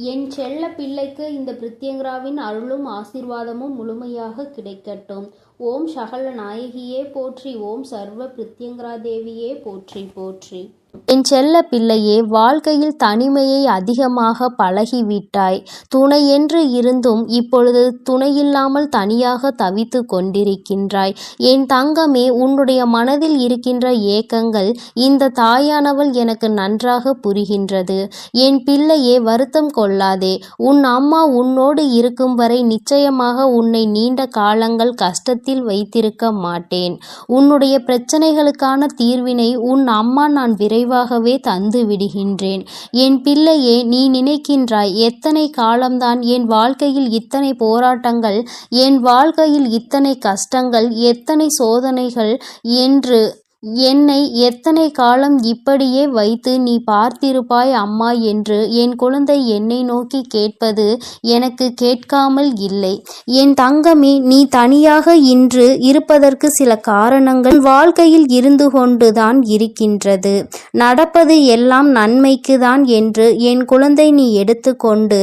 என் செல்ல பிள்ளைக்கு இந்த பிரித்யங்கராவின் அருளும் ஆசீர்வாதமும் முழுமையாக கிடைக்கட்டும். ஓம் சகல நாயகியே போற்றி. ஓம் சர்வ பிரித்யங்கரா தேவியே போற்றி போற்றி. என் செல்ல பிள்ளையே, வாழ்க்கையில் தனிமையை அதிகமாக பழகிவிட்டாய். துணையென்று இருந்தும் இப்பொழுது துணையில்லாமல் தனியாக தவித்து கொண்டிருக்கின்றாய். என் தங்கமே, உன்னுடைய மனதில் இருக்கின்ற ஏக்கங்கள் இந்த தாயானவள் எனக்கு நன்றாக புரிகின்றது. என் பிள்ளையே, வருத்தம் கொள்ளாதே. உன் அம்மா உன்னோடு இருக்கும் வரை நிச்சயமாக உன்னை நீண்ட காலங்கள் கஷ்டத்தில் வைத்திருக்க மாட்டேன். உன்னுடைய பிரச்சனைகளுக்கான தீர்வினை உன் அம்மா நான் விரைவாகவே தந்து விடுகின்றேன். என் பிள்ளையே, நீ நினைக்கின்றாய் எத்தனை காலம்தான் என் வாழ்க்கையில் இத்தனை போராட்டங்கள், என் வாழ்க்கையில் இத்தனை கஷ்டங்கள், எத்தனை சோதனைகள் என்று என்னை எத்தனை காலம் இப்படியே வைத்து நீ பார்த்திருப்பாய் அம்மா என்று என் குழந்தை என்னை நோக்கி கேட்பது எனக்கு கேட்காமல் இல்லை. என் தங்கமே, நீ தனியாக இன்று இருப்பதற்கு சில காரணங்கள் வாழ்க்கையில் இருந்து கொண்டுதான் இருக்கின்றது. நடப்பது எல்லாம் நன்மைக்கு தான் என்று என் குழந்தை நீ எடுத்துக்கொண்டு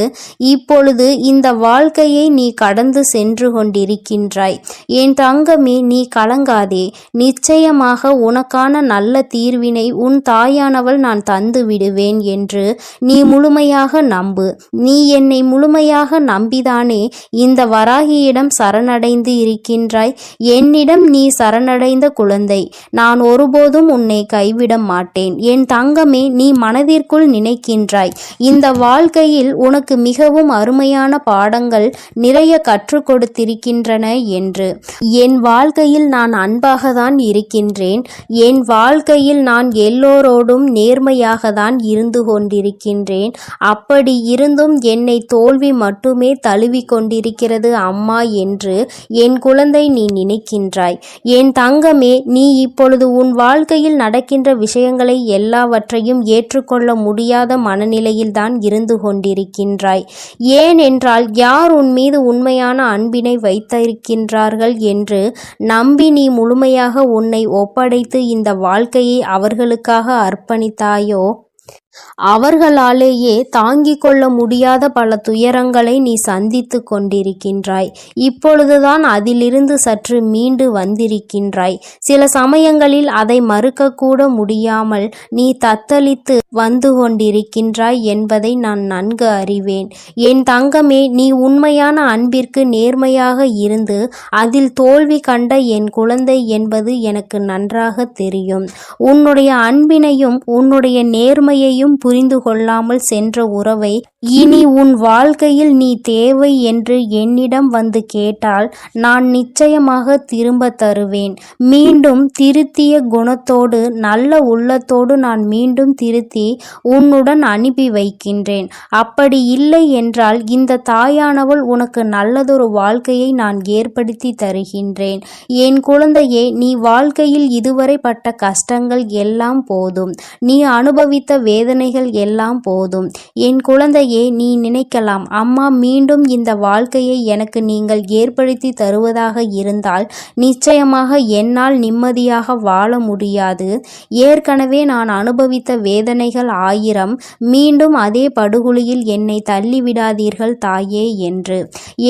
இப்பொழுது இந்த வாழ்க்கையை நீ கடந்து சென்று கொண்டிருக்கின்றாய். என் தங்கமே, நீ கலங்காதே. நிச்சயமாக உனக்கான நல்ல தீர்வினை உன் தாயானவள் நான் தந்து விடுவேன் என்று நீ முழுமையாக நம்பு. நீ என்னை முழுமையாக நம்பிதானே இந்த வராகியிடம் சரணடைந்து இருக்கின்றாய். என்னிடம் நீ சரணடைந்த குழந்தை, நான் ஒருபோதும் உன்னை கைவிட மாட்டேன். என் தங்கமே, நீ மனதிற்குள் நினைக்கின்றாய் இந்த வாழ்க்கையில் உனக்கு மிகவும் அருமையான பாடங்கள் நிறைய கற்றுக் கொடுத்திருக்கின்றன என்று. என் வாழ்க்கையில் நான் அன்பாக தான் இருக்கின்றேன். என் வாழ்க்கையில் நான் எல்லோரோடும் நேர்மையாக தான் இருந்து கொண்டிருக்கின்றேன். அப்படி இருந்தும் என்னை தோல்வி மட்டுமே தழுவி கொண்டிருக்கிறது அம்மா என்று என் குழந்தை நீ நினைக்கின்றாய். என் தங்கமே, நீ இப்பொழுது உன் வாழ்க்கையில் நடக்கின்ற விஷயங்களை எல்லாவற்றையும் ஏற்றுக்கொள்ள முடியாத மனநிலையில் தான் இருந்து கொண்டிருக்கின்றாய். ஏனென்றால் யார் உன் மீது உண்மையான அன்பினை வைத்திருக்கின்றார்கள் என்று நம்பி நீ முழுமையாக உன்னை ஒப்படைத்து இந்த வாழ்க்கையை அவர்களுக்காக அர்ப்பணித்தாயோ, அவர்களாலேயே தாங்கிக் கொள்ள முடியாத பல துயரங்களை நீ சந்தித்து கொண்டிருக்கின்றாய். இப்பொழுதுதான் அதிலிருந்து சற்று மீண்டு வந்திருக்கின்றாய். சில சமயங்களில் அதை மறுக்கக்கூட முடியாமல் நீ தத்தளித்து வந்து கொண்டிருக்கின்றாய் என்பதை நான் நன்கு அறிவேன். என் தங்கமே, நீ உண்மையான அன்பிற்கு நேர்மையாக இருந்து அதில் தோல்வி கண்ட என் குழந்தை என்பது எனக்கு நன்றாக தெரியும். உன்னுடைய அன்பினையும் உன்னுடைய நேர்மையையும் புரிந்து கொள்ளாமல் சென்ற உறவை இனி உன் வாழ்க்கையில் நீ தேவை என்று என்னிடம் வந்து கேட்டால் நான் நிச்சயமாக திரும்ப தருவேன். மீண்டும் திருத்திய குணத்தோடு நல்ல உள்ளத்தோடு நான் மீண்டும் திருத்தி உன்னுடன் அனுப்பி வைக்கின்றேன். அப்படி இல்லை என்றால் இந்த தாயானவள் உனக்கு நல்லதொரு வாழ்க்கையை நான் ஏற்படுத்தி தருகின்றேன். என் குழந்தையே, நீ வாழ்க்கையில் இதுவரை பட்ட கஷ்டங்கள் எல்லாம் போதும். நீ அனுபவித்த வேதனைகள் எல்லாம் போதும். என் குழந்தையே, நீ நினைக்கலாம், அம்மா மீண்டும் இந்த வாழ்க்கையை எனக்கு நீங்கள் ஏற்படுத்தி தருவதாக இருந்தால் நிச்சயமாக என்னால் நிம்மதியாக வாழ முடியாது. ஏற்கனவே நான் அனுபவித்த வேதனைகள் 1000, மீண்டும் அதே படுகொலியில் என்னை தள்ளிவிடாதீர்கள் தாயே என்று.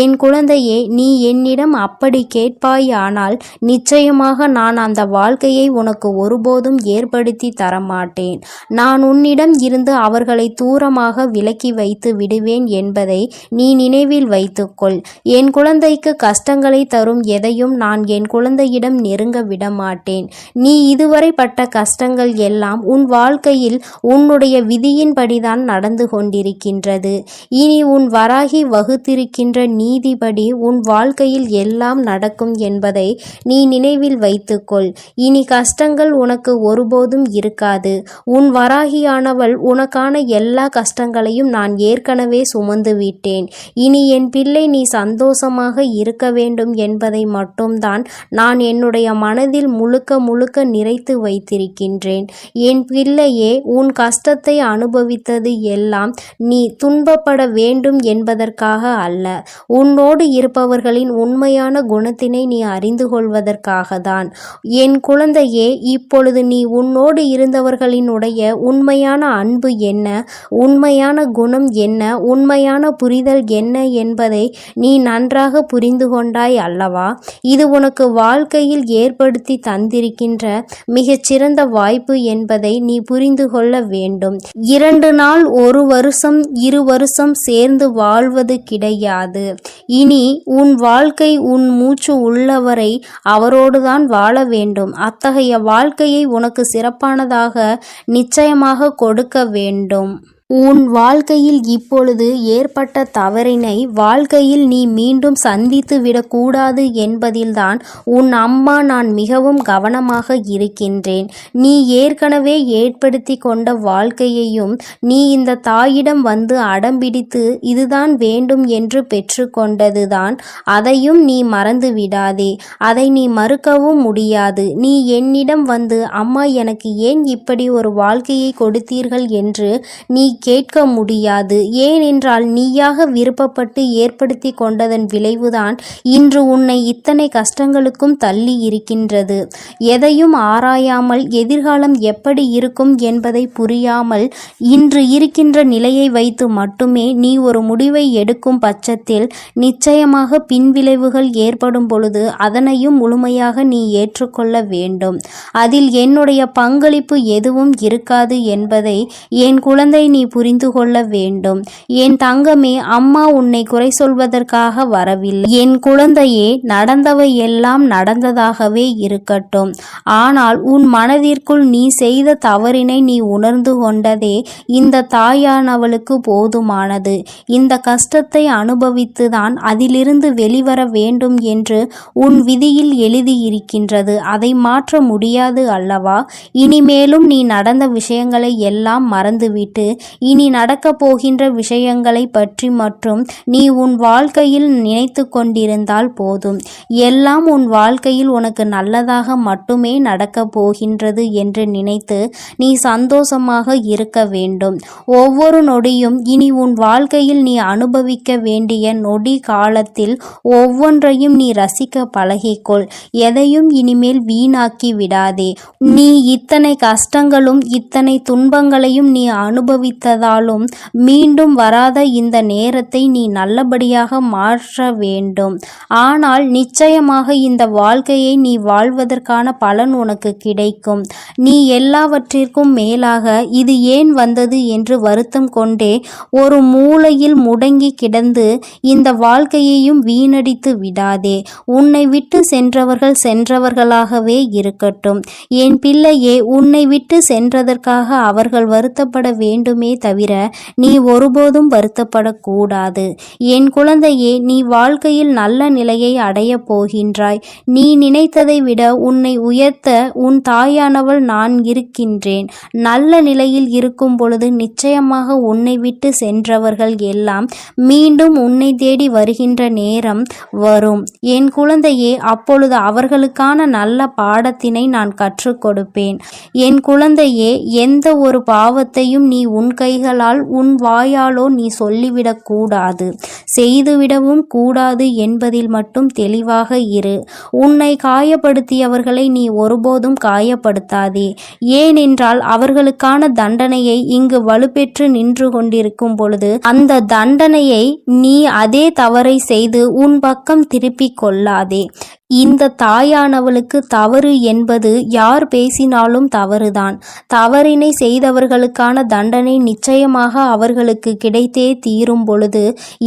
என் குழந்தையே, நீ என்னிடம் அப்படி கேட்பாயானால் நிச்சயமாக நான் அந்த வாழ்க்கையை உனக்கு ஒருபோதும் ஏற்படுத்தி தரமாட்டேன். நான் உன்னிடம் இருந்து அவர்களை தூரமாக விலக்கி வைத்து விடுவேன் என்பதை நீ நினைவில் வைத்துக்கொள். என் குழந்தைக்கு கஷ்டங்களை தரும் எதையும் நான் என் குழந்தையிடம் நெருங்க விடமாட்டேன். நீ இதுவரை பட்ட கஷ்டங்கள் எல்லாம் உன் வாழ்க்கையில் உன்னுடைய விதியின்படிதான் நடந்து கொண்டிருக்கின்றது. இனி உன் வராகி வகுத்திருக்கின்ற நீதிபடி உன் வாழ்க்கையில் எல்லாம் நடக்கும் என்பதை நீ நினைவில் வைத்துக்கொள். இனி கஷ்டங்கள் உனக்கு ஒருபோதும் இருக்காது. உன் வராகியானவள் உனக்கான எல்லா கஷ்டங்களையும் நான் ஏற்கனவே சுமந்து விட்டேன். இனி என் பிள்ளை நீ சந்தோஷமாக இருக்க வேண்டும் என்பதை மட்டும்தான் நான் என்னுடைய மனதில் முழுக்க முழுக்க நிறைத்து வைத்திருக்கின்றேன். என் பிள்ளையே, உன் கஷ்டத்தை அனுபவித்தது எல்லாம் நீ துன்பப்பட வேண்டும் என்பதற்காக அல்ல. உன்னோடு இருப்பவர்களின் உண்மையான குணத்தினை நீ அறிந்து கொள்வதற்காக தான். என் குழந்தையே, இப்பொழுது நீ உன்னோடு இருந்தவர்களினுடைய உண்மையான அன்பு என்ன, உண்மையான குணம் என்ன, உண்மையான புரிதல் என்ன என்பதை நீ நன்றாக புரிந்து கொண்டாய் அல்லவா? இது உனக்கு வாழ்க்கையில் ஏற்படுத்தி தந்திருக்கின்ற மிகச்சிறந்த வாய்ப்பு என்பதை நீ புரிந்து கொள்ள வேண்டும். 2 நாள், 1 வருஷம், 2 வருஷம் சேர்ந்து வாழ்வது கிடையாது. இனி உன் வாழ்க்கை உன் மூச்சு உள்ளவரை அவரோடுதான் வாழ வேண்டும். அத்தகைய வாழ்க்கையை உனக்கு சிறப்பானதாக நிச்சயமாக கொடுக்க வேண்டும். உன் வாழ்க்கையில் இப்பொழுது ஏற்பட்ட தவறினை வாழ்க்கையில் நீ மீண்டும் சந்தித்து விடக்கூடாது என்பதில்தான் உன் அம்மா நான் மிகவும் கவனமாக இருக்கின்றேன். நீ ஏற்கனவே ஏற்படுத்தி கொண்ட வாழ்க்கையையும் நீ இந்த தாயிடம் வந்து அடம்பிடித்து இதுதான் வேண்டும் என்று பெற்றுக்கொண்டதுதான். அதையும் நீ மறந்து விடாதே. அதை நீ மறுக்கவும் முடியாது. நீ என்னிடம் வந்து அம்மா எனக்கு ஏன் இப்படி ஒரு வாழ்க்கையை கொடுத்தீர்கள் என்று நீ கேட்க முடியாது. ஏனென்றால் நீயாக விருப்பப்பட்டு ஏற்படுத்தி கொண்டதன் விளைவுதான் இன்று உன்னை இத்தனை கஷ்டங்களுக்கும் தள்ளி இருக்கின்றது. எதையும் ஆராயாமல் எதிர்காலம் எப்படி இருக்கும் என்பதை புரியாமல் இன்று இருக்கின்ற நிலையை வைத்து மட்டுமே நீ ஒரு முடிவை எடுக்கும் பட்சத்தில் நிச்சயமாக பின்விளைவுகள் ஏற்படும் பொழுது அதனையும் முழுமையாக நீ ஏற்றுக்கொள்ள வேண்டும். அதில் என்னுடைய பங்களிப்பு எதுவும் இருக்காது என்பதை என் குழந்தை நீ புரிந்து கொள்ள வேண்டும். என் தங்கமே, அம்மா உன்னை குறை சொல்வதற்காக வரவில்லை. என் குழந்தையே, நடந்தவை எல்லாம் நடந்ததாகவே இருக்கட்டும். ஆனால் உன் மனதிற்குள் நீ செய்த தவறினை நீ உணர்ந்து கொண்டதே இந்த தாயானவளுக்கு போதுமானது. இந்த கஷ்டத்தை அனுபவித்துதான் அதிலிருந்து வெளிவர வேண்டும் என்று உன் விதியில் எழுதியிருக்கின்றது. அதை மாற்ற முடியாது அல்லவா? இனிமேலும் நீ நடந்த விஷயங்களை எல்லாம் மறந்துவிட்டு இனி நடக்கப் போகின்ற விஷயங்களை பற்றி மற்றும் நீ உன் வாழ்க்கையில் நினைத்து கொண்டிருந்தால் போதும். எல்லாம் உன் வாழ்க்கையில் உனக்கு நல்லதாக மட்டுமே நடக்கப் போகின்றது என்று நினைத்து நீ சந்தோஷமாக இருக்க வேண்டும். ஒவ்வொரு நொடியும் இனி உன் வாழ்க்கையில் நீ அனுபவிக்க வேண்டிய நொடி காலத்தில் ஒவ்வொன்றையும் நீ ரசிக்க பழகிக்கொள். எதையும் இனிமேல் வீணாக்கி விடாதே. நீ இத்தனை கஷ்டங்களும் இத்தனை துன்பங்களையும் நீ அனுபவித்ததாலும் மீண்டும் வராத இந்த நேரத்தை நீ நல்லபடியாக மாற்ற வேண்டும். ஆனால் நிச்சயமாக இந்த வாழ்க்கையை நீ வாழ்வதற்கான பலன் உனக்கு கிடைக்கும். நீ எல்லாவற்றிற்கும் மேலாக இது ஏன் வந்தது என்று வருத்தம் கொண்டே ஒரு மூலையில் முடங்கி கிடந்து இந்த வாழ்க்கையையும் வீணடித்து விடாதே. உன்னை விட்டு சென்றவர்கள் சென்றவர்களாகவே இருக்கட்டும். என் பிள்ளையே, உன்னை விட்டு சென்றதற்காக அவர்கள் வருத்தப்பட வேண்டுமே தவிர நீ ஒருபோதும் வருத்தப்படக்கூடாது. என் குழந்தையே, நீ வாழ்க்கையில் நல்ல நிலையை அடையப் போகின்றாய். நீ நினைத்ததை விட உன்னை உயர்த்த உன் தாயானவள் நான் இருக்கின்றேன். நல்ல நிலையில் இருக்கும் பொழுது நிச்சயமாக உன்னை விட்டு சென்றவர்கள் எல்லாம் மீண்டும் உன்னை தேடி வருகின்ற நேரம் வரும். என் குழந்தையே, அப்பொழுது அவர்களுக்கான நல்ல பாடத்தினை நான் கற்றுக் கொடுப்பேன். என் குழந்தையே, எந்த ஒரு பாவத்தையும் நீ உன் கைகளால் உன் வாயாலோ நீ சொல்லிவிடக் கூடாது, செய்துவிடவும் கூடாது என்பதில் மட்டும் தெளிவாக இரு. உன்னை காயப்படுத்தியவர்களை நீ ஒருபோதும் காயப்படுத்தாதே. ஏனென்றால் அவர்களுக்கான தண்டனையை இங்கு வலுப்பெற்று நின்று கொண்டிருக்கும் பொழுது அந்த தண்டனையை நீ அதே தவறை செய்து உன் பக்கம் திருப்பிக் கொள்ளாதே. இந்த தாயானவளுக்கு தவறு என்பது யார் பேசினாலும் தவறுதான். தவறினை செய்தவர்களுக்கான தண்டனை நிச்சயமாக அவர்களுக்கு கிடைத்தே தீரும் பொழுது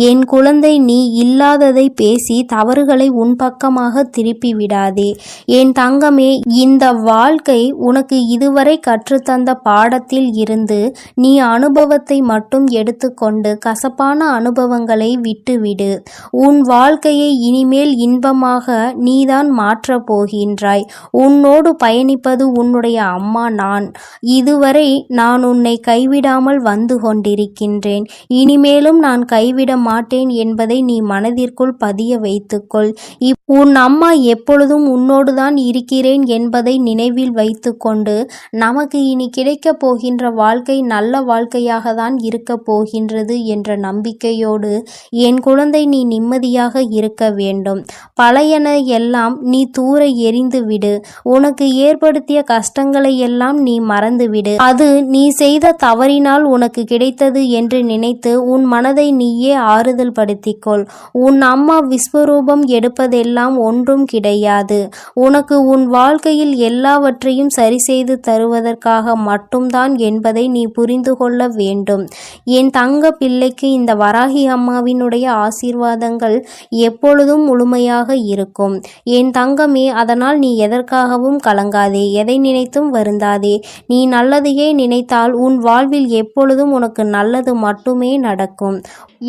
என் குழந்தை, நீ இல்லாததை பேசி தவறுகளை உன் பக்கமாக திருப்பி விடாதே. என் தங்கமே, இந்த வாழ்க்கை உனக்கு இதுவரை கற்றுத்தந்த பாடத்தில் இருந்து நீ அனுபவத்தை மட்டும் எடுத்துக்கொண்டு கசப்பான அனுபவங்களை விட்டுவிடு. உன் வாழ்க்கையை இனிமேல் இன்பமாக நீதான் மாற்றப் போகின்றாய். உன்னோடு பயணிப்பது உன்னுடைய அம்மா நான். இதுவரை நான் உன்னை கைவிடாமல் வந்து கொண்டிருக்கின்றேன். இனிமேலும் நான் கைவிட மாட்டேன் என்பதை நீ மனதிற்குள் பதிய வைத்துக்கொள். உன் அம்மா எப்பொழுதும் உன்னோடுதான் இருக்கிறேன் என்பதை நினைவில் வைத்துக்கொண்டு நமக்கு இனி கிடைக்கப் போகின்ற வாழ்க்கை நல்ல வாழ்க்கையாக தான் இருக்கப் போகின்றது என்ற நம்பிக்கையோடு என் குழந்தை நீ நிம்மதியாக இருக்க வேண்டும். பழையன எல்லாம் நீ தூர எறிந்துவிடு. உனக்கு ஏற்படுத்திய கஷ்டங்களை எல்லாம் நீ மறந்துவிடு. அது நீ செய்த தவறினால் உனக்கு கிடைத்தது என்று நினைத்து உன் மனதை நீயே ஆறுதல் படுத்திக்கொள். உன் அம்மா விஸ்வரூபம் எடுப்பதெல்லாம் ஒன்றும் கிடையாது. உனக்கு உன் வாழ்க்கையில் எல்லாவற்றையும் சரி செய்து தருவதற்காக மட்டும்தான் என்பதை நீ புரிந்து கொள்ள வேண்டும். என் தங்க பிள்ளைக்கு இந்த வராகி அம்மாவினுடைய ஆசீர்வாதங்கள் எப்பொழுதும் முழுமையாக இருக்கும். என் தங்கமே, அதனால் நீ எதற்காகவும் கலங்காதே, எதை நினைத்தும் வருந்தாதே. நீ நல்லதையே நினைத்தால் உன் வாழ்வில் எப்பொழுதும் உனக்கு நல்லது மட்டுமே நடக்கும்.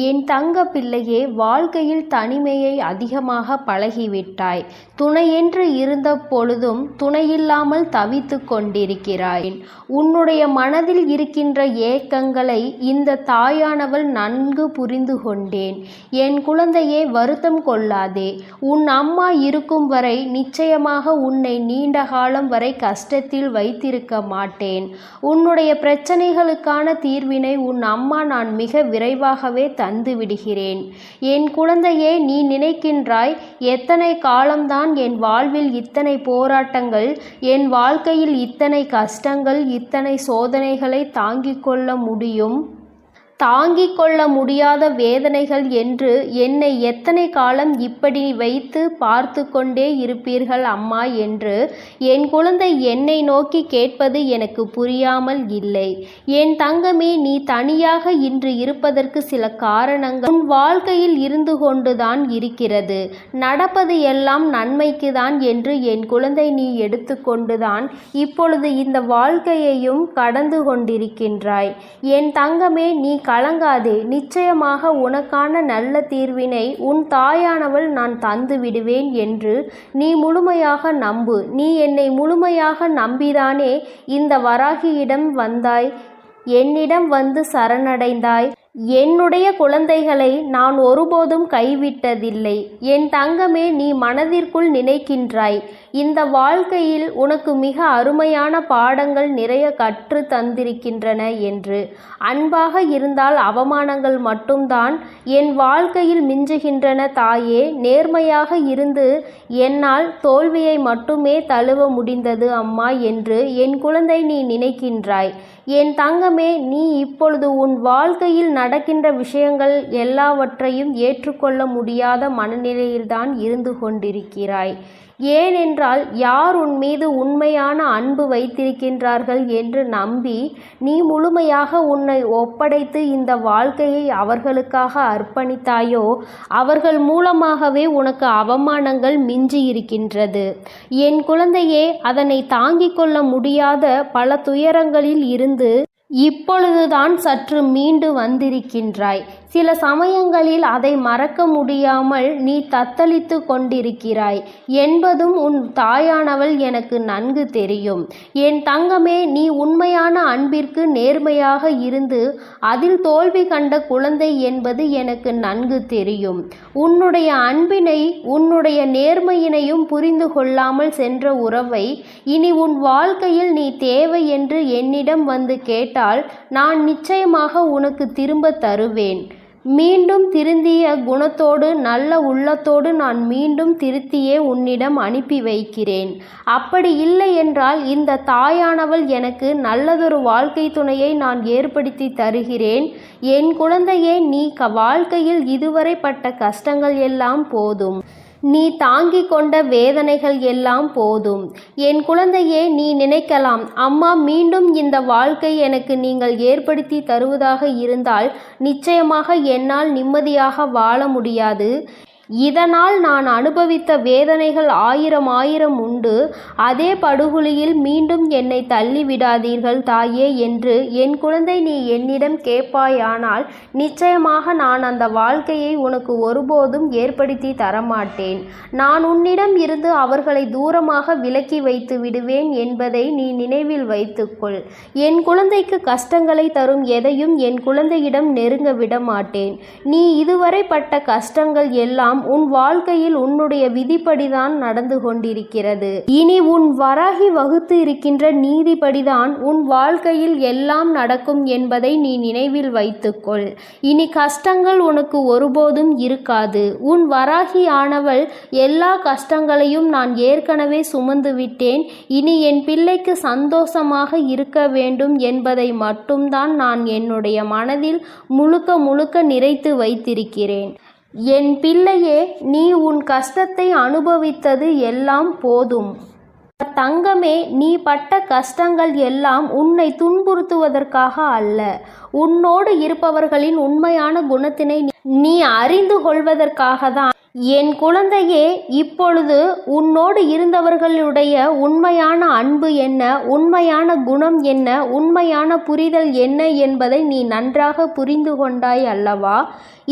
என் தங்க பிள்ளையே, வாழ்க்கையில் தனிமையை அதிகமாக பழகிவிட்டாய். துணையென்று இருந்த பொழுதும் துணையில்லாமல் தவித்து கொண்டிருக்கிறாய். உன்னுடைய மனதில் இருக்கின்ற ஏக்கங்களை இந்த தாயானவள் நன்கு புரிந்து கொண்டேன். என் குழந்தையே, வருத்தம் கொள்ளாதே. உன் அம்மா இருக்கும் வரை நிச்சயமாக உன்னை நீண்ட காலம் வரை கஷ்டத்தில் வைத்திருக்க மாட்டேன். உன்னுடைய பிரச்சனைகளுக்கான தீர்வினை உன் அம்மா நான் மிக விரைவாகவே தந்து விடுகிறேன். என் குழந்தையே, நீ நினைக்கின்றாய், எத்தனை காலம்தான் என் வாழ்வில் இத்தனை போராட்டங்கள், என் வாழ்க்கையில் இத்தனை கஷ்டங்கள், இத்தனை சோதனைகளை தாங்கிக் கொள்ள முடியும், தாங்கிக் கொள்ள முடியாத வேதனைகள் என்று என்னை எத்தனை காலம் இப்படி வைத்து பார்த்து கொண்டே இருப்பீர்கள் அம்மா என்று என் குழந்தை என்னை நோக்கி கேட்பது எனக்கு புரியாமல் இல்லை. என் தங்கமே, நீ தனியாக இன்று இருப்பதற்கு சில காரணங்கள் உன் வாழ்க்கையில் இருந்து கொண்டுதான் இருக்கிறது. நடப்பது எல்லாம் நன்மைக்கு தான் என்று என் குழந்தை நீ எடுத்துக்கொண்டுதான் இப்பொழுது இந்த வாழ்க்கையையும் கடந்து கொண்டிருக்கின்றாய். என் தங்கமே, நீ கலங்காதே. நிச்சயமாக உனக்கான நல்ல தீர்வினை உன் தாயானவள் நான் தந்து விடுவேன் என்று நீ முழுமையாக நம்பு. நீ என்னை முழுமையாக நம்பிதானே இந்த வராகியிடம் வந்தாய், என்னிடம் வந்து சரணடைந்தாய். என்னுடைய குழந்தைகளை நான் ஒருபோதும் கைவிட்டதில்லை. என் தங்கமே, நீ மனதிற்குள் நினைக்கின்றாய், இந்த வாழ்க்கையில் உனக்கு மிக அருமையான பாடங்கள் நிறைய கற்று தந்திருக்கின்றன என்று. அன்பாக இருந்தால் அவமானங்கள் மட்டும்தான் என் வாழ்க்கையில் மிஞ்சுகின்றன தாயே. நேர்மையாக இருந்து என்னால் தோல்வியை மட்டுமே தழுவ முடிந்தது அம்மா என்று என் குழந்தை நீ நினைக்கின்றாய். என் தங்கமே, நீ இப்பொழுது உன் வாழ்க்கையில் நடக்கின்ற விஷயங்கள் எல்லாவற்றையும் ஏற்றுக்கொள்ள முடியாத மனநிலையில்தான் இருந்து கொண்டிருக்கிறாய். ஏனென்றால் யார் உன் மீது உண்மையான அன்பு வைத்திருக்கின்றார்கள் என்று நம்பி நீ முழுமையாக உன்னை ஒப்படைத்து இந்த வாழ்க்கையை அவர்களுக்காக அர்ப்பணித்தாயோ அவர்கள் மூலமாகவே உனக்கு அவமானங்கள் மிஞ்சி இருக்கின்றது. என் குழந்தையே, அதனை தாங்கிக் கொள்ள முடியாத பல துயரங்களில் இருந்து இப்பொழுதுதான் சற்று மீண்டு வந்திருக்கின்றாய். சில சமயங்களில் அதை மறக்க முடியாமல் நீ தத்தளித்து கொண்டிருக்கிறாய் என்பதும் உன் தாயானவள் எனக்கு நன்கு தெரியும். என் தங்கமே, நீ உண்மையான அன்பிற்கு நேர்மையாக இருந்து அதில் தோல்வி கண்ட குழந்தை என்பது எனக்கு நன்கு தெரியும். உன்னுடைய அன்பினை உன்னுடைய நேர்மையினையும் புரிந்து கொள்ளாமல் சென்ற உறவை இனி உன் வாழ்க்கையில் நீ தேவை என்று என்னிடம் வந்து கேட்டால் நான் நிச்சயமாக உனக்கு திரும்ப தருவேன். மீண்டும் திருந்திய குணத்தோடு நல்ல உள்ளத்தோடு நான் மீண்டும் திருத்தியே உன்னிடம் அனுப்பி வைக்கிறேன். அப்படி இல்லை என்றால் இந்த தாயானவள் எனக்கு நல்லதொரு வாழ்க்கை துணையை நான் ஏற்படுத்தி தருகிறேன். என் குழந்தையே, நீ வாழ்க்கையில் இதுவரை பட்ட கஷ்டங்கள் எல்லாம் போதும். நீ தாங்கிக் கொண்ட வேதனைகள் எல்லாம் போதும். என் குழந்தையே, நீ நினைக்கலாம், அம்மா மீண்டும் இந்த வாழ்க்கை எனக்கு நீங்கள் ஏற்படுத்தி தருவதாக இருந்தால் நிச்சயமாக என்னால் நிம்மதியாக வாழ முடியாது. இதனால் நான் அனுபவித்த வேதனைகள் ஆயிரம் உண்டு. அதே படுகொலியில் மீண்டும் என்னை தள்ளிவிடாதீர்கள் தாயே என்று என் குழந்தை நீ என்னிடம் கேட்பாயானால் நிச்சயமாக நான் அந்த வாழ்க்கையை உனக்கு ஒருபோதும் ஏற்படுத்தி தரமாட்டேன். நான் உன்னிடம் இருந்து அவர்களை தூரமாக விலக்கி வைத்து விடுவேன் என்பதை நீ நினைவில் வைத்துக்கொள். என் குழந்தைக்கு கஷ்டங்களை தரும் எதையும் என் குழந்தையிடம் நெருங்க விட மாட்டேன். நீ இதுவரை பட்ட கஷ்டங்கள் எல்லாம் உன் வாழ்க்கையில் உன்னுடைய விதிப்படிதான் நடந்து கொண்டிருக்கிறது. இனி உன் வராகி வகுத்து இருக்கின்ற நீதிப்படிதான் உன் வாழ்க்கையில் எல்லாம் நடக்கும் என்பதை நீ நினைவில் வைத்துக்கொள். இனி கஷ்டங்கள் உனக்கு ஒருபோதும் இருக்காது. உன் வராகி ஆனவள் எல்லா கஷ்டங்களையும் நான் ஏற்கனவே சுமந்து விட்டேன். இனி என் பிள்ளைக்கு சந்தோஷமாக இருக்க வேண்டும் என்பதை மட்டும்தான் நான் என்னுடைய மனதில் முழுக்க முழுக்க நிறைத்து வைத்திருக்கிறேன். என் பிள்ளையே, நீ உன் கஷ்டத்தை அனுபவித்தது எல்லாம் போதும். தங்கமே, நீ பட்ட கஷ்டங்கள் எல்லாம் உன்னை துன்புறுத்துவதற்காக அல்ல, உன்னோடு இருப்பவர்களின் உண்மையான குணத்தினை நீ அறிந்து கொள்வதற்காக தான். என் குழந்தையே, இப்பொழுது உன்னோடு இருந்தவர்களுடைய உண்மையான அன்பு என்ன, உண்மையான குணம் என்ன, உண்மையான புரிதல் என்ன என்பதை நீ நன்றாக புரிந்து கொண்டாய் அல்லவா?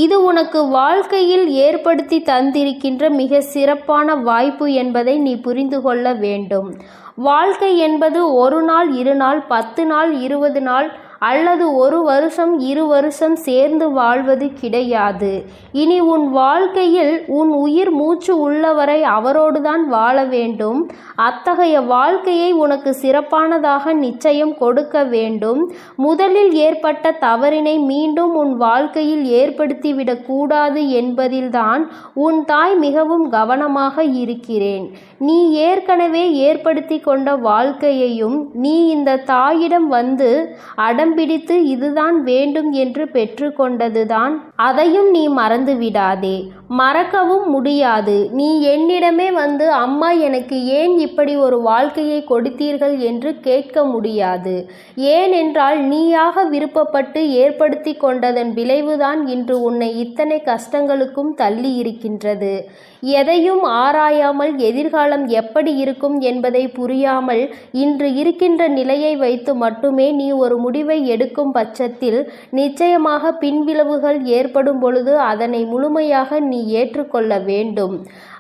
இது உனக்கு வாழ்க்கையில் ஏற்படுத்தி தந்திருக்கின்ற மிக சிறப்பான வாய்ப்பு என்பதை நீ புரிந்து கொள்ள வேண்டும். வாழ்க்கை என்பது 1 நாள் 2 நாள் 10 நாள் 20 நாள் அல்லது 1 வருஷம் 2 வருஷம் சேர்ந்து வாழ்வது கிடையாது. இனி உன் வாழ்க்கையில் உன் உயிர் மூச்சு உள்ளவரை அவரோடுதான் வாழ வேண்டும். அத்தகைய வாழ்க்கையை உனக்கு சிறப்பானதாக நிச்சயம் கொடுக்க வேண்டும். முதலில் ஏற்பட்ட தவறினை மீண்டும் உன் வாழ்க்கையில் ஏற்படுத்திவிடக் கூடாது என்பதில்தான் உன் தாய் மிகவும் கவனமாக இருக்கிறேன். நீ ஏற்கனவே ஏற்படுத்தி கொண்ட வாழ்க்கையையும் நீ இந்த தாயிடம் வந்து அடம்பிடித்து இதுதான் வேண்டும் என்று பெற்றுக்கொண்டதுதான். அதையும் நீ மறந்து விடாதே, மறக்கவும் முடியாது. நீ என்னிடமே வந்து அம்மா எனக்கு ஏன் இப்படி ஒரு வாழ்க்கையை கொடுத்தீர்கள் என்று கேட்க முடியாது. ஏனென்றால் நீயாக விருப்பப்பட்டு ஏற்படுத்தி கொண்டதன் விளைவுதான் இன்று உன்னை இத்தனை கஷ்டங்களுக்கும் தள்ளி இருக்கின்றது. எதையும் ஆராயாமல் எதிர்காலம் எப்படி இருக்கும் என்பதை புரியாமல் இன்று இருக்கின்ற நிலையை வைத்து மட்டுமே நீ ஒரு முடிவை எடுக்கும் பட்சத்தில் நிச்சயமாக பின்விளைவுகள் ஏற்படும் பொழுது அதனை முழுமையாக நீ ஏற்றுக்கொள்ள வேண்டும்.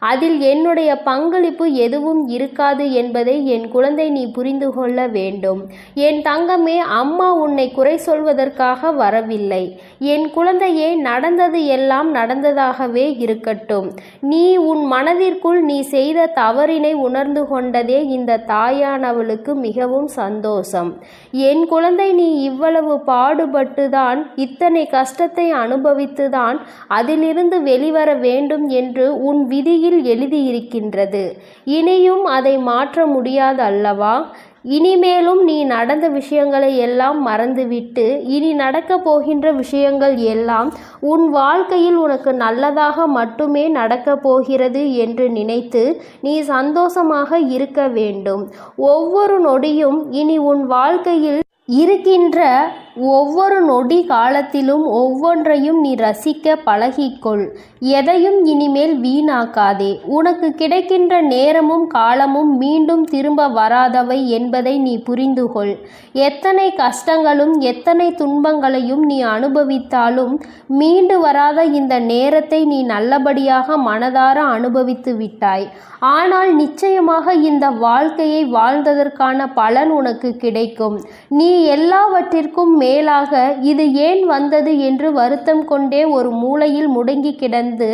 அதில் என்னுடைய பங்களிப்பு எதுவும் இருக்காது என்பதை என் குழந்தை நீ புரிந்து கொள்ள வேண்டும். என் தங்கமே, அம்மா உன்னை குறை சொல்வதற்காக வரவில்லை. என் குழந்தையே, நடந்தது எல்லாம் நடந்ததாகவே இருக்கட்டும். நீ உன் மனதிற்குள் நீ செய்த தவறினை உணர்ந்து கொண்டதே இந்த தாயானவளுக்கு மிகவும் சந்தோஷம். என் குழந்தை, நீ இவ்வளவு பாடுபட்டுதான் இத்தனை கஷ்டத்தை அனுபவித்துதான் அதிலிருந்து வெளிவர வேண்டும் என்று உன் விதியில் எழுதியிருக்கின்றது. இனியும் அதை மாற்ற முடியாது அல்லவா? இனிமேலும் நீ நடந்த விஷயங்களை எல்லாம் மறந்துவிட்டு இனி நடக்கப் போகின்ற விஷயங்கள் எல்லாம் உன் வாழ்க்கையில் உனக்கு நல்லதாக மட்டுமே நடக்கப் போகிறது என்று நினைத்து நீ சந்தோஷமாக இருக்க வேண்டும். ஒவ்வொரு நொடியும் இனி உன் வாழ்க்கையில் இருக்கின்ற ஒவ்வொரு நொடி காலத்திலும் ஒவ்வொன்றையும் நீ ரசிக்க பழகிக்கொள். எதையும் இனிமேல் வீணாக்காதே. உனக்கு கிடைக்கின்ற நேரமும் காலமும் மீண்டும் திரும்ப வராதவை என்பதை நீ புரிந்து கொள். எத்தனை கஷ்டங்களும் எத்தனை துன்பங்களையும் நீ அனுபவித்தாலும் மீண்டு வராத இந்த நேரத்தை நீ நல்லபடியாக மனதார அனுபவித்து விட்டாய். ஆனால் நிச்சயமாக இந்த வாழ்க்கையை வாழ்ந்ததற்கான பலன் உனக்கு கிடைக்கும். நீ எல்லாவற்றிற்கும் மேலாக இது ஏன் வந்தது என்று வருத்தம் கொண்டே ஒரு மூலையில் முடங்கி கிடந்து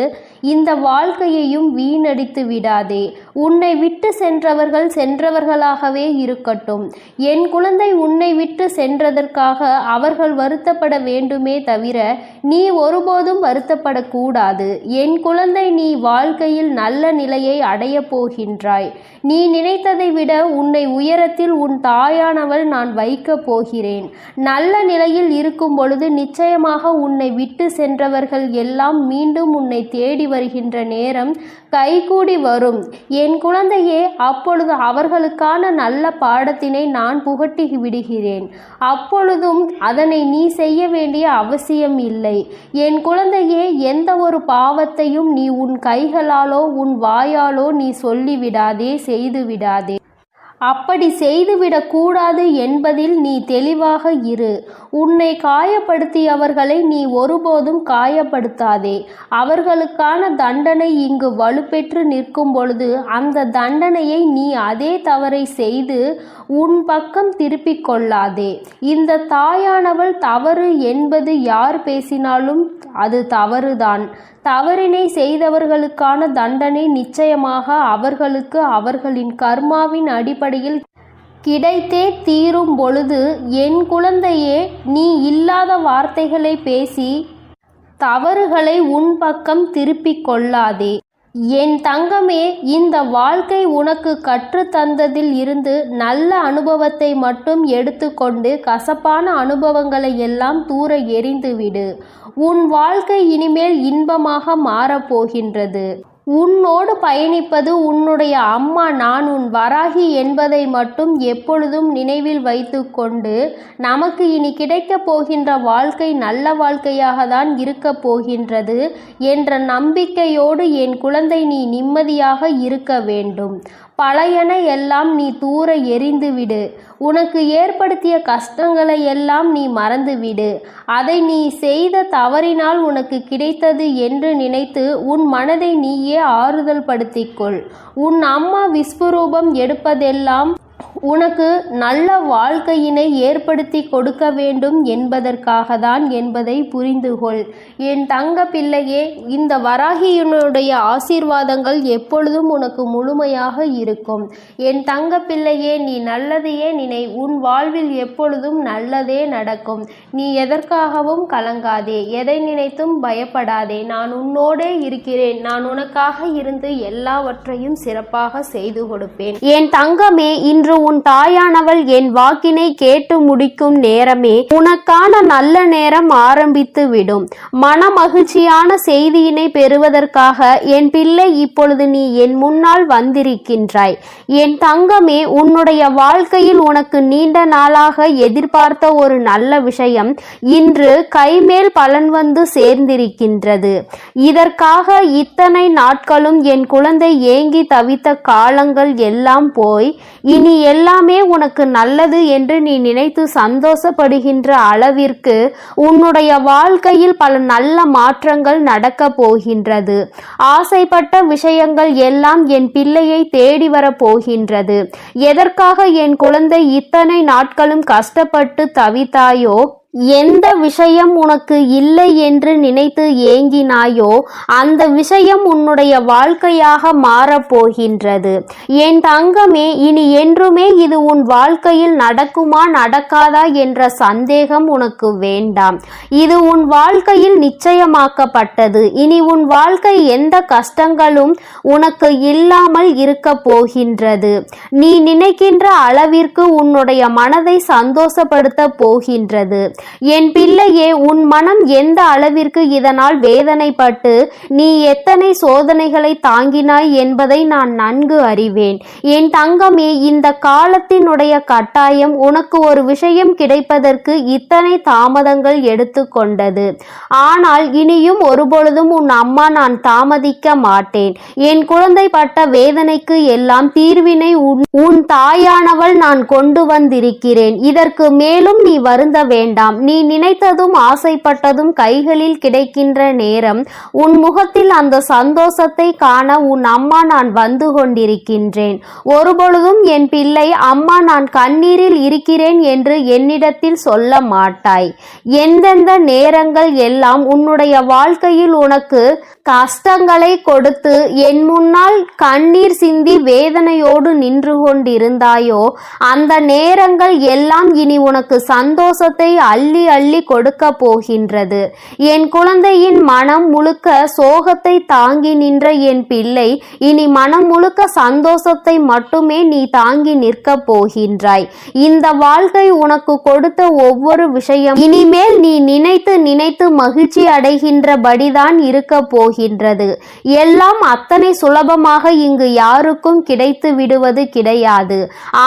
இந்த வாழ்க்கையையும் வீணடித்து விடாதே. உன்னை விட்டு சென்றவர்கள் சென்றவர்களாகவே இருக்கட்டும். என் குழந்தை, உன்னை விட்டு சென்றதற்காக அவர்கள் வருத்தப்பட வேண்டுமே தவிர நீ ஒருபோதும் வருத்தப்படக்கூடாது. என் குழந்தை, நீ வாழ்க்கையில் நல்ல நிலையை அடைய போகின்றாய். நீ நினைத்ததை விட உன்னை உயரத்தில் உன் தாயானவள் நான் வைக்கப் போகிறேன். நல்ல நிலையில் இருக்கும் பொழுது நிச்சயமாக உன்னை விட்டு சென்றவர்கள் எல்லாம் மீண்டும் உன்னை தேடி வருகின்ற நேரம் கைகூடி வரும். என் குழந்தையே, அப்பொழுது அவர்களுக்கான நல்ல பாடத்தினை நான் புகட்டி விடுகிறேன். அப்பொழுதும் அதனை நீ செய்ய வேண்டிய அவசியம் இல்லை. என் குழந்தையே, எந்த ஒரு பாவத்தையும் நீ உன் கைகளாலோ உன் வாயாலோ நீ சொல்லிவிடாதே, செய்து விடாதே. அப்படி செய்துவிடக் கூடாது என்பதில் நீ தெளிவாக இரு. உன்னை காயப்படுத்தியவர்களை நீ ஒருபோதும் காயப்படுத்தாதே. அவர்களுக்கான தண்டனை இங்கு வலுப்பெற்று நிற்கும் பொழுது அந்த தண்டனையை நீ அதே தவறை செய்து உன் பக்கம் திருப்பிக் கொள்ளாதே. இந்த தாயானவள் தவறு என்பது யார் பேசினாலும் அது தவறுதான். தவறினை செய்தவர்களுக்கான தண்டனை நிச்சயமாக அவர்களுக்கு அவர்களின் கர்மாவின் அடிப்படையில் கிடைத்தே தீரும் பொழுது, என் குழந்தையே, நீ இல்லாத வார்த்தைகளை பேசி தவறுகளை உன் பக்கம் திருப்பிக் கொள்ளாதே. என் தங்கமே, இந்த வாழ்க்கை உனக்கு கற்றுத்தந்ததில் இருந்து நல்ல அனுபவத்தை மட்டும் எடுத்துக்கொண்டு கசப்பான அனுபவங்களை எல்லாம் தூர எறிந்துவிடு. உன் வாழ்க்கை இனிமேல் இன்பமாக மாறப்போகின்றது. உன்னோடு பயணிப்பது உன்னுடைய அம்மா நான் உன் வராகி என்பதை மட்டும் எப்பொழுதும் நினைவில் வைத்து கொண்டு, நமக்கு இனி கிடைக்கப் போகின்ற வாழ்க்கை நல்ல வாழ்க்கையாக தான் இருக்கப் போகின்றது என்ற நம்பிக்கையோடு என் குழந்தை நீ நிம்மதியாக இருக்க வேண்டும். பழையன எல்லாம் நீ தூர எறிந்துவிடு. உனக்கு ஏற்படுத்திய கஷ்டங்களை எல்லாம் நீ மறந்துவிடு. அதை நீ செய்த தவறினால் உனக்கு கிடைத்தது என்று நினைத்து உன் மனதை நீயே ஆறுதல் படுத்திக்கொள். உன் அம்மா விஸ்வரூபம் எடுப்பதெல்லாம் உனக்கு நல்ல வாழ்க்கையினை ஏற்படுத்தி கொடுக்க வேண்டும் என்பதற்காக தான் என்பதை புரிந்துகொள். என் தங்க பிள்ளையே, இந்த வராகியினுடைய ஆசீர்வாதங்கள் எப்பொழுதும் உனக்கு முழுமையாக இருக்கும். என் தங்க பிள்ளையே, நீ நல்லதையே நினை. உன் வாழ்வில் எப்பொழுதும் நல்லதே நடக்கும். நீ எதற்காகவும் கலங்காதே, எதை நினைத்தும் பயப்படாதே. நான் உன்னோடே இருக்கிறேன். நான் உனக்காக இருந்து எல்லாவற்றையும் சிறப்பாக செய்து கொடுப்பேன். என் தங்கமே, இன்று உன் தாயானவள் என் வாக்கினை கேட்டு முடிக்கும் நேரமே உனக்கான நல்ல நேரம் ஆரம்பித்து விடும். மன மகிழ்ச்சியான செய்தியினை பெறுவதற்காக என் பிள்ளை இப்பொழுது நீ என் முன்னால் வந்திருக்கின்றாய். என் தங்கமே, உன்னுடைய வாழ்க்கையில் உனக்கு நீண்ட நாளாக எதிர்பார்த்த ஒரு நல்ல விஷயம் இன்று கைமேல் பலன் வந்து சேர்ந்திருக்கின்றது. இதற்காக இத்தனை நாட்களும் என் குழந்தை ஏங்கி தவித்த காலங்கள் எல்லாம் போய் இனி எல்லாமே உனக்கு நல்லது என்று நீ நினைத்து சந்தோஷப்படுகின்ற அளவிற்கு உன்னுடைய வாழ்க்கையில் பல நல்ல மாற்றங்கள் நடக்க போகின்றது. ஆசைப்பட்ட விஷயங்கள் எல்லாம் என் பிள்ளையை தேடி வர போகின்றது. எதற்காக என் குழந்தை இத்தனை நாட்களும் கஷ்டப்பட்டு தவித்தாயோ, எந்த விஷயம் உனக்கு இல்லை என்று நினைத்து ஏங்கினாயோ அந்த விஷயம் உன்னுடைய வாழ்க்கையாக மாறப்போகின்றது. என் தங்கமே, இனி என்றுமே இது உன் வாழ்க்கையில் நடக்குமா நடக்காதா என்ற சந்தேகம் உனக்கு வேண்டாம். இது உன் வாழ்க்கையில் நிச்சயமாக்கப்பட்டது. இனி உன் வாழ்க்கை எந்த கஷ்டங்களும் உனக்கு இல்லாமல் இருக்க போகின்றது. நீ நினைக்கின்ற அளவிற்கு உன்னுடைய மனதை சந்தோஷப்படுத்த போகின்றது. என் பிள்ளையே, உன் மனம் எந்த அளவிற்கு இதனால் வேதனைப்பட்டு நீ எத்தனை சோதனைகளை தாங்கினாய் என்பதை நான் நன்கு அறிவேன். என் தங்கமே, இந்த காலத்தினுடைய கட்டாயம் உனக்கு ஒரு விஷயம் கிடைப்பதற்கு இத்தனை தாமதங்கள் எடுத்துக்கொண்டது. ஆனால் இனியும் ஒருபொழுதும் உன் அம்மா நான் தாமதிக்க மாட்டேன். என் குழந்தை பட்ட வேதனைக்கு எல்லாம் தீர்வினை உன் தாயானவள் நான் கொண்டு வந்திருக்கிறேன். இதற்கு மேலும் நீ வருந்த வேண்டாம். நீ நினைத்ததும் ஆசைப்பட்டதும் கைகளில் கிடைக்கின்ற நேரம் உன் முகத்தில் அந்த சந்தோஷத்தை காண உன் அம்மா நான் வந்து கொண்டிருக்கின்றேன். ஒருபொழுதும் என் பிள்ளை, அம்மா நான் கண்ணீரில் இருக்கிறேன் என்று என்னிடத்தில் சொல்ல மாட்டாய். எந்தெந்த நேரங்கள் எல்லாம் உன்னுடைய வாழ்க்கையில் உனக்கு கஷ்டங்களை கொடுத்து என் முன்னால் கண்ணீர் சிந்தி வேதனையோடு நின்று கொண்டிருந்தாயோ அந்த நேரங்கள் எல்லாம் இனி உனக்கு சந்தோஷத்தை அள்ளி அள்ளி கொடுக்க போகின்றது. என் குழந்தையின் மனம் முழுக்க சோகத்தை தாங்கி நின்ற என் பிள்ளை இனி மனம் முழுக்க சந்தோஷத்தை மட்டுமே நீ தாங்கி நிற்க போகின்றாய். இந்த வாழ்க்கை உனக்கு கொடுத்த ஒவ்வொரு விஷயம் இனிமேல் நீ நினைத்து நினைத்து மகிழ்ச்சி அடைகின்றபடிதான் இருக்க போகின்றது. போகின்றது. எல்லாம் அத்தனை சுலபமாக இங்கு யாருக்கும் கிடைத்து விடுவது கிடையாது.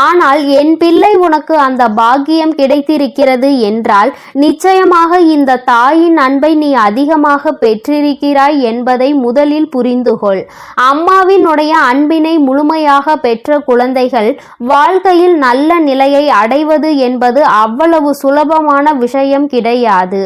ஆனால் என் பிள்ளை, உனக்கு அந்த பாக்கியம் கிடைத்திருக்கிறது என்றால் நிச்சயமாக இந்த தாயின் அன்பை நீ அதிகமாக பெற்றிருக்கிறாய் என்பதை முதலில் புரிந்துகொள். அம்மாவினுடைய அன்பினை முழுமையாக பெற்ற குழந்தைகள் வாழ்க்கையில் நல்ல நிலையை அடைவது என்பது அவ்வளவு சுலபமான விஷயம் கிடையாது.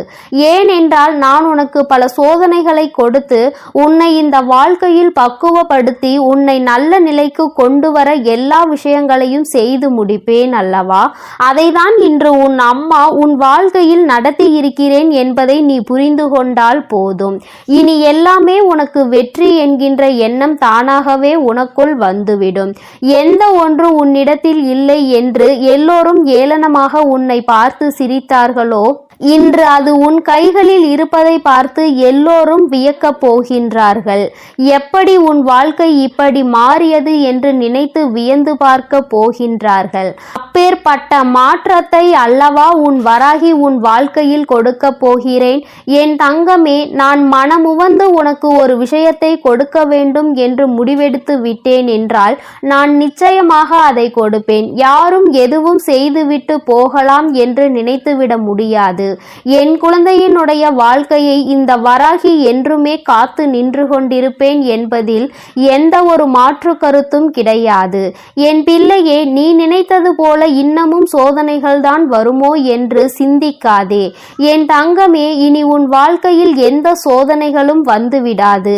ஏனென்றால் நான் உனக்கு பல சோதனைகளை கொடுத்து உன்னை இந்த வாழ்க்கையில் பக்குவப்படுத்தி உன்னை நல்ல நிலைக்கு கொண்டு வர எல்லா விஷயங்களையும் செய்து முடிப்பேன் அல்லவா? அதைதான் இன்று உன் அம்மா உன் வாழ்க்கையில் நடத்தி இருக்கிறேன் என்பதை நீ புரிந்து கொண்டால் போதும். இனி எல்லாமே உனக்கு வெற்றி என்கின்ற எண்ணம் தானாகவே உனக்குள் வந்துவிடும். எந்த ஒன்று உன்னிடத்தில் இல்லை என்று எல்லோரும் ஏளனமாக உன்னை பார்த்து சிரித்தார்களோ, இன்று அது உன் கைகளில் இருப்பதை பார்த்து எல்லோரும் வியக்கப் போகின்றார்கள். எப்படி உன் வாழ்க்கை இப்படி மாறியது என்று நினைத்து வியந்து பார்க்க போகின்றார்கள். அப்பேற்பட்ட மாற்றத்தை அல்லவா உன் வராகி உன் வாழ்க்கையில் கொடுக்க போகிறேன். என் தங்கமே, நான் மனமுவந்து உனக்கு ஒரு விஷயத்தை கொடுக்க வேண்டும் என்று முடிவெடுத்து விட்டேன் என்றால் நான் நிச்சயமாக அதை கொடுப்பேன். யாரும் எதுவும் செய்துவிட்டு போகலாம் என்று நினைத்துவிட முடியாது. என் குழந்தையினுடைய வாழ்க்கையை இந்த வராகி என்றுமே காத்து நின்று கொண்டிருப்பேன் என்பதில் எந்த ஒரு மாற்று கருத்தும் கிடையாது. என் பிள்ளையே, நீ நினைத்தது போல இன்னமும் சோதனைகள் தான் வருமோ என்று சிந்திக்காதே. என் தங்கமே, இனி உன் வாழ்க்கையில் எந்த சோதனைகளும் வந்துவிடாது.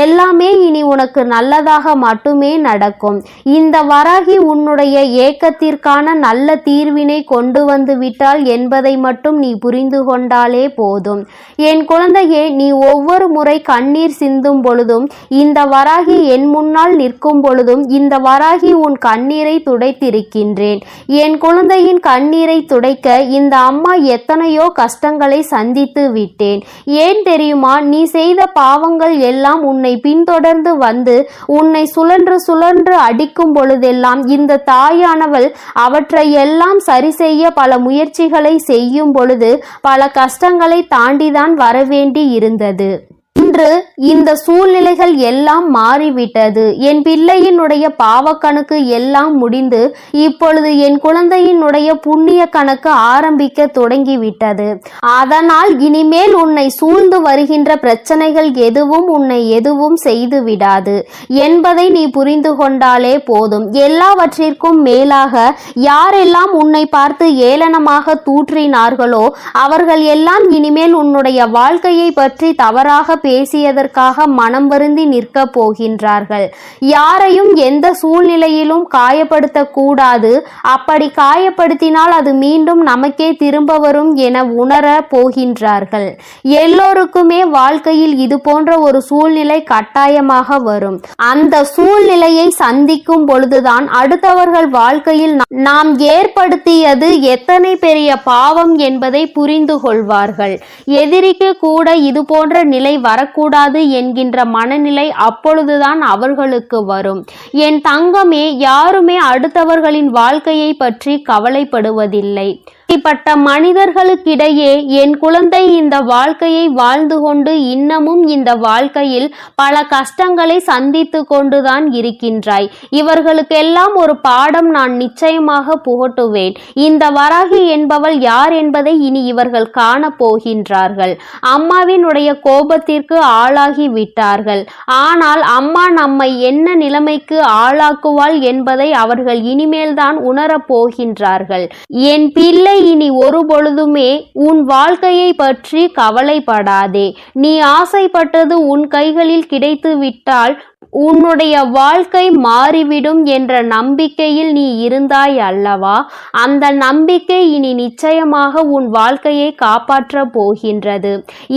எல்லாமே இனி உனக்கு நல்லதாக மட்டுமே நடக்கும். இந்த வராகி உன்னுடைய ஏக்கத்திற்கான நல்ல தீர்வினை கொண்டு வந்து விட்டாள் என்பதை மட்டும் நீ புரிந்து கொண்டாலே போதும். என் குழந்தையே, நீ ஒவ்வொரு முறை கண்ணீர் சிந்தும் பொழுதும், இந்த வராகி என் முன்னால் நிற்கும் பொழுதும் இந்த வராகி உன் கண்ணீரை துடைத்திருக்கின்றேன். என் குழந்தையின் கண்ணீரை துடைக்க இந்த அம்மா எத்தனையோ கஷ்டங்களை சந்தித்து விட்டேன். ஏன் தெரியுமா? நீ செய்த பாவங்கள் எல்லாம் உன்னை பின்தொடர்ந்து வந்து உன்னை சுழன்று சுழன்று அடிக்கும் பொழுதெல்லாம் இந்த தாயானவள் அவற்றை எல்லாம் சரி செய்ய பல முயற்சிகளை செய்யும் பொழுது பல கஷ்டங்களை தாண்டிதான் வரவேண்டி இருந்தது. இன்று இந்த சூழ்நிலைகள் எல்லாம் மாறிவிட்டது. என் பிள்ளையினுடைய பாவக்கணக்கு எல்லாம் முடிந்து இப்பொழுது என் குழந்தையினுடைய புண்ணிய கணக்கு ஆரம்பிக்க தொடங்கிவிட்டது. அதனால் இனிமேல் உன்னை சூழ்ந்து வருகின்ற பிரச்சனைகள் எதுவும் உன்னை எதுவும் செய்து விடாது என்பதை நீ புரிந்து கொண்டாலே போதும். எல்லாவற்றிற்கும் மேலாக யாரெல்லாம் உன்னை பார்த்து ஏளனமாக தூற்றினார்களோ அவர்கள் எல்லாம் இனிமேல் உன்னுடைய வாழ்க்கையை பற்றி தவறாக பேசியதற்காக மனம் வருந்தி நிற்க போகின்றார்கள். யாரையும் எந்த சூழ்நிலையிலும் காயப்படுத்த கூடாது. அப்படி காயப்படுத்தினால் அது மீண்டும் நமக்கே திரும்ப வரும் என உணர போகின்றார்கள். எல்லோருக்குமே வாழ்க்கையில் இது போன்ற ஒரு சூழ்நிலை கட்டாயமாக வரும். அந்த சூழ்நிலையை சந்திக்கும் பொழுதுதான் அடுத்தவர்கள் வாழ்க்கையில் நாம் ஏற்படுத்தியது எத்தனை பெரிய பாவம் என்பதை புரிந்து கொள்வார்கள். எதிரிக்கு கூட இது போன்ற நிலை வரக்கூடாது என்கின்ற மனநிலை அப்பொழுதுதான் அவர்களுக்கு வரும். என் தங்கமே, யாருமே அடுத்தவர்களின் வாழ்க்கையை பற்றி கவலைப்படுவதில்லை. இப்படிப்பட்ட மனிதர்களுக்கிடையே என் குழந்தை இந்த வாழ்க்கையை வாழ்ந்து கொண்டு இன்னமும் இந்த வாழ்க்கையில் பல கஷ்டங்களை சந்தித்து கொண்டுதான் இருக்கின்றாய். இவர்களுக்கெல்லாம் ஒரு பாடம் நான் நிச்சயமாக புகட்டுவேன். இந்த வராகி என்பவள் யார் என்பதை இனி இவர்கள் காண போகின்றார்கள். அம்மாவினுடைய கோபத்திற்கு ஆளாகி விட்டார்கள். ஆனால் அம்மா நம்மை என்ன நிலைமைக்கு ஆளாக்குவாள் என்பதை அவர்கள் இனிமேல்தான் உணரப் போகின்றார்கள். என் பிள்ளை, இனி ஒரு பொழுதுமே உன் வாழ்க்கையை பற்றி கவலைப்படாதே. நீ ஆசைப்பட்டது உன் கைகளில் கிடைத்து விட்டால் உன்னுடைய வாழ்க்கை மாறிவிடும் என்ற நம்பிக்கையில் நீ இருந்தாய் அல்லவா? அந்த நம்பிக்கை இனி நிச்சயமாக உன் வாழ்க்கையை காப்பாற்ற போகின்றது.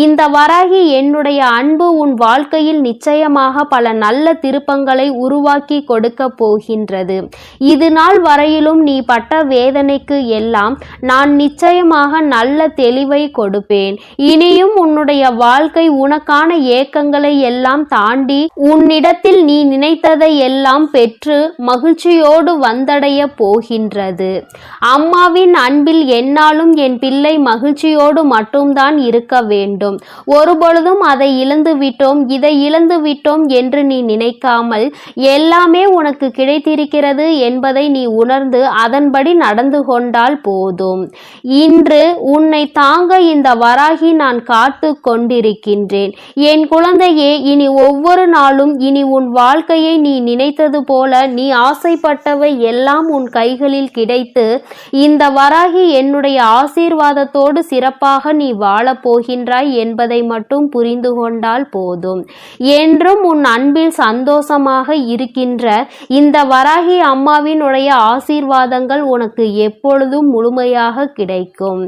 இந்த வராகி என்னுடைய அன்பு உன் வாழ்க்கையில் நிச்சயமாக பல நல்ல திருப்பங்களை உருவாக்கி கொடுக்க போகின்றது. இது நாள் வரையிலும் நீ பட்ட வேதனைக்கு எல்லாம் நான் நிச்சயமாக நல்ல தெளிவை கொடுப்பேன். இனியும் உன்னுடைய வாழ்க்கை உனக்கான ஏக்கங்களை எல்லாம் தாண்டி உன்னிடத்தில் உன்னிடத்தில் நீ நினைத்ததை எல்லாம் பெற்று மகிழ்ச்சியோடு வந்தடைய போகின்றது. அம்மாவின் அன்பில் எந்நாளும் என் பிள்ளை மகிழ்ச்சியோடு மட்டும்தான் இருக்க வேண்டும். ஒருபொழுதும் அதை இழந்து விட்டோம், இதை இழந்து விட்டோம் என்று நீ நினைக்காமல் எல்லாமே உனக்கு கிடைத்திருக்கிறது என்பதை நீ உணர்ந்து அதன்படி நடந்து கொண்டால் போதும். இன்று உன்னை தாங்க இந்த வராகி நான் காத்து கொண்டிருக்கின்றேன். என் குழந்தையே, இனி ஒவ்வொரு நாளும் இனி உன் வாழ்க்கையை நீ நினைத்தது போல, நீ ஆசைப்பட்டவை எல்லாம் உன் கைகளில் கிடைத்து இந்த வராகி என்னுடைய ஆசீர்வாதத்தோடு சிறப்பாக நீ வாழப் போகின்றாய் என்பதை மட்டும் புரிந்து கொண்டால் போதும். என்றும் உன் அன்பில் சந்தோஷமாக இருக்கின்ற இந்த வராகி அம்மாவினுடைய ஆசீர்வாதங்கள் உனக்கு எப்பொழுதும் முழுமையாக கிடைக்கும்.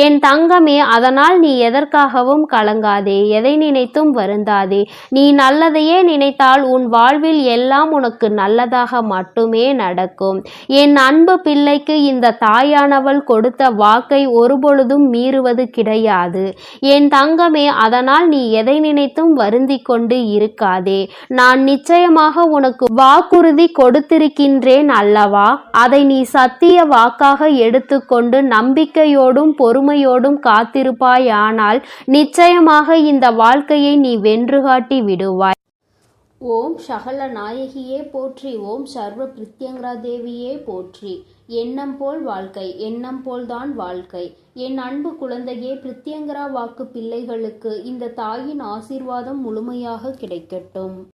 என் தங்கமே, அதனால் நீ எதற்காகவும் கலங்காதே, எதை நினைத்தும் வருந்தாதே. நீ நல்லதையே நினைத்தால் உன் வாழ்வில் எல்லாம் உனக்கு நல்லதாக மட்டுமே நடக்கும். என் அன்பு பிள்ளைக்கு இந்த தாயானவள் கொடுத்த வாக்கை ஒருபொழுதும் மீறுவது கிடையாது. என் தங்கமே, அதனால் நீ எதை நினைத்தும் வருந்தி கொண்டு இருக்காதே. நான் நிச்சயமாக உனக்கு வாக்குறுதி கொடுத்திருக்கின்றேன் அல்லவா? அதை நீ சத்திய வாக்காக எடுத்துக்கொண்டு நம்பிக்கையோடும் பொறுமையோடும் காத்திருப்பாயானால் நிச்சயமாக இந்த வாழ்க்கையை நீ வென்று காட்டி விடுவாய். ஓம் சகல நாயகியே போற்றி, ஓம் சர்வ பிரித்யங்கரா தேவியே போற்றி. எண்ணம் போல் வாழ்க்கை, எண்ணம் போல்தான் வாழ்க்கை. என் அன்பு குழந்தையே, பிரித்யங்கரா வாக்கு பிள்ளைகளுக்கு இந்த தாயின் ஆசீர்வாதம் முழுமையாக கிடைக்கட்டும்.